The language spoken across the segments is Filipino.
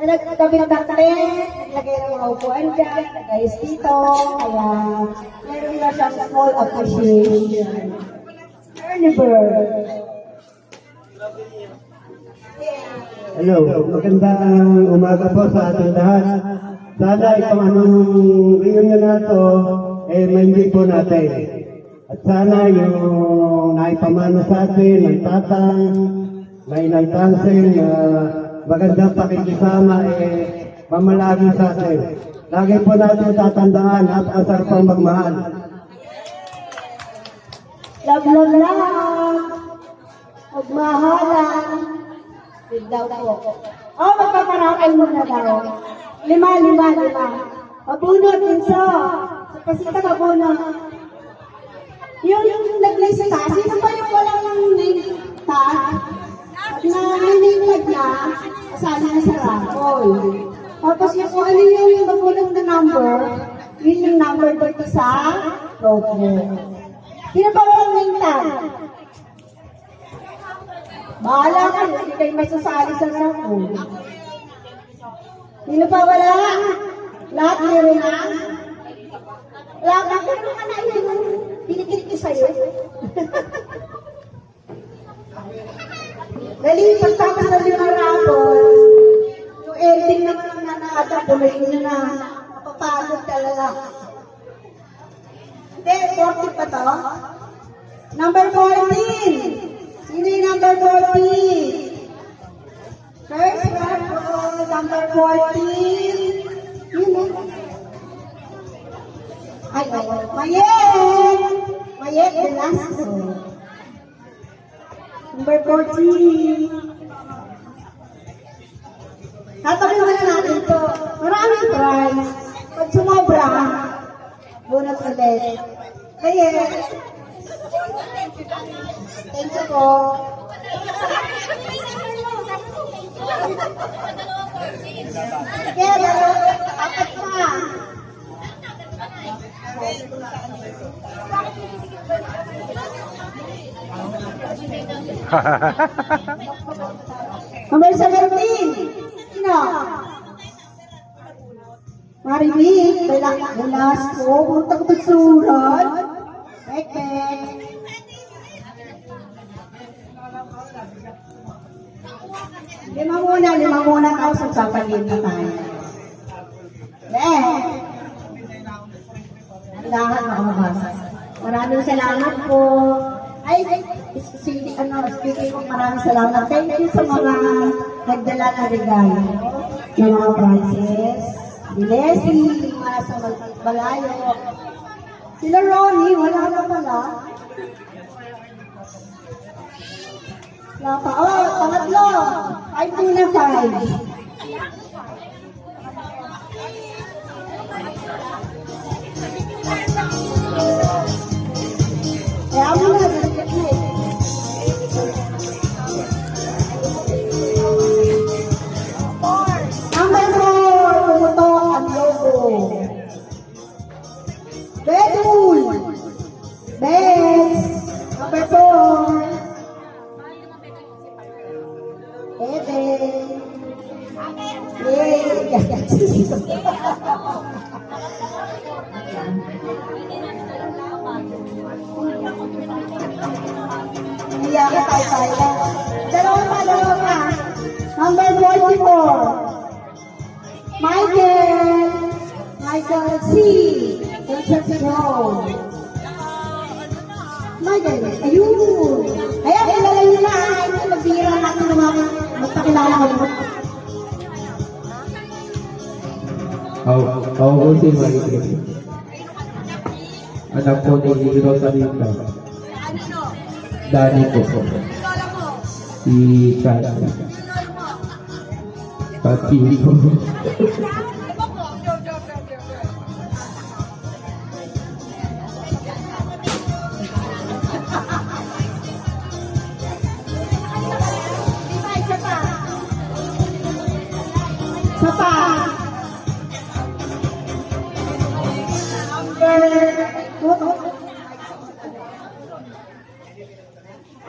nagkabit-dakte, naglagay ng mga upuan dyan, nagayos dito, kaya meron na siyang small appreciation. Carnival. Hello, magandang umaga po sa ating lahat. Sana itong anong reunion na ito, maindi po natin. At sana yung naipamano sa atin, ng tatang, may nagtansing, magandang pakikisama, mamalagi sa atin. Lagi po natin tatandaan at asar pang magmahal. Love, love, love. Magmahalan. Yun daw po. Oh, magpaparakal mo na daw. 5. Mabunot, Inso. Sa pasita mabunot. Yung naglista, sino ba yung walang name tag? Na may name tag na, kasama na sa raffle. Tapos yung kung ano yung mabunot na number, yun yung number dito sa notebook. Sino ba walang name tag? Bahala ka, hindi kayo masasali sa raffle. Sino pa wala? Lahat meron na? Lahat na meron ka na yun. Pinikit ko sa'yo. Dali, pagtapos na yung raffle, yung ending naman ang nanatap, tuloy nyo na. Napapagod talaga. Hindi, 40 pa to. Number 14. Sino yung number 14? First raffle, number 14. Yun o. Ay, Mayet! Mayet Velasco. Number 14. Tatabi na natin ito. Maraming prize. Pag sumobra, bonus ulit. Mayet. Thank you po. Sige, apat pa. Number 17. Sino? Maribik. Velasco. Butang tutsuran. Pekpek. Lima muna tayo sa papagin na tayo. Lahat makamabasa. Maraming salamat po. Speaking of maraming salamat. Thank you sa mga nagdala na regalo. Yung mga Francis, Dinesi, mga sa Balayo. Sila Ronnie, wala na pala. Pangatlo. 5 na 5. Kaya mo na, Number 4, pumutok ang logo. Bedul. Bes. Number 4. Ede. Iya ka tayo. Dalawa pa. Number 44. Michael C. Concepcion. Michael, ayun. Kaya kilala nyo na. Magbira natin ng mga magpakilala ko. Ako po si Michael. Anak po ni Rosalita. Dani po po. Si Kaya. Pati po.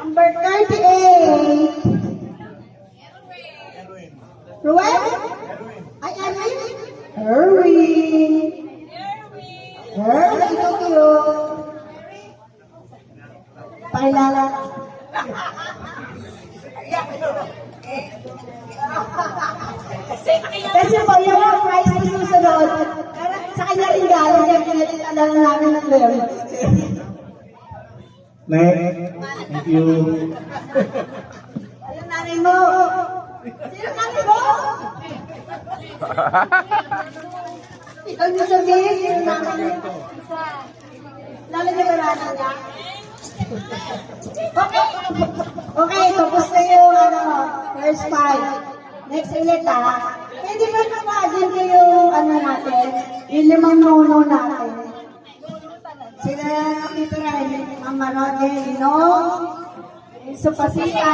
Number 38. Ruel? Erwin. Erwin, ito kayo. Pakilala. Kasi po, yung mga prize na susunod, sa kanya rin galing, kaya pinag-alala namin ng lem. Thank you. Ayun, nanay mo. Sino nanay mo? Ikaw niyo sabihin, sino nanay mo? Lalo niyo ba nanay niya? Okay. Okay, tapos na yung first five. Next ulit Pwede ba naman ko yung natin? Yung limang nono natin. Sila nakita rin, Mama Rodel, no? Supasita.